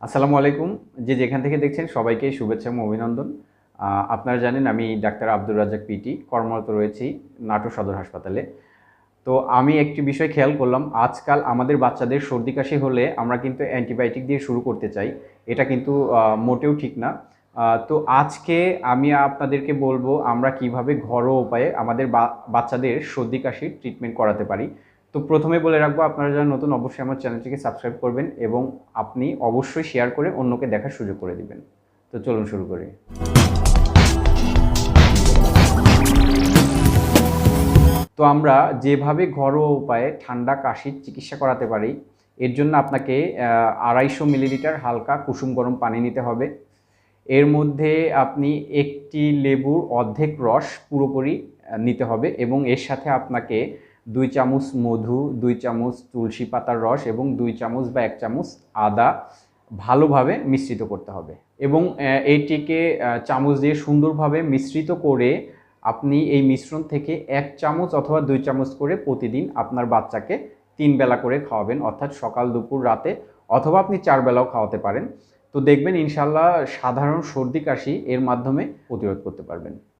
আসসালামু আলাইকুম। যে যেখান থেকে দেখছেন সবাইকে শুভেচ্ছা এবং অভিনন্দন। আপনারা জানেন আমি ডাক্তার আব্দুর রাজ্জাক পিটি কর্মরত রয়েছি নাটোর সদর হাসপাতালে। তো আমি একটি বিষয় খেয়াল করলাম, আজকাল আমাদের বাচ্চাদের সর্দি কাশি হলে আমরা কিন্তু অ্যান্টিবায়োটিক দিয়ে শুরু করতে চাই। এটা কিন্তু মোটেও ঠিক না। তো আজকে আমি আপনাদেরকে বলবো আমরা কিভাবে ঘরোয়া উপায়ে আমাদের বাচ্চাদের সর্দি কাশির ট্রিটমেন্ট করাতে পারি। তো প্রথমে বলে রাখবো, আপনারা যারা নতুন অবশ্যই আমার চ্যানেলটিকে সাবস্ক্রাইব করবেন এবং আপনি অবশ্যই শেয়ার করে অন্যকে দেখার সুযোগ করে দিবেন। তো চলুন শুরু করি। তো আমরা যেভাবে ঘরোয়া উপায়ে ঠান্ডা কাশির চিকিৎসা করাতে পারি, এর জন্য আপনাকে 250 মিলিলিটার হালকা কুসুম গরম পানি নিতে হবে। এর মধ্যে আপনি একটি লেবুর অর্ধেক রস পুরোপুরি নিতে হবে এবং এর সাথে আপনাকে 2 চামচ মধু, 2 চামচ তুলসী পাতার রস এবং 2 চামচ বা 1 চামচ আদা ভালোভাবে মিশ্রিত করতে হবে এবং এইটিকে চামচ দিয়ে সুন্দরভাবে মিশ্রিত করে আপনি এই মিশ্রণ থেকে 1 চামচ অথবা 2 চামচ করে প্রতিদিন আপনার বাচ্চাকে 3 বেলা করে খাওয়াবেন, অর্থাৎ সকাল, দুপুর, রাতে, অথবা আপনি 4 বেলাও খাওয়াতে পারেন। তো দেখবেন ইনশাল্লাহ সাধারণ সর্দি কাশি এর মাধ্যমে প্রতিরোধ করতে পারবেন।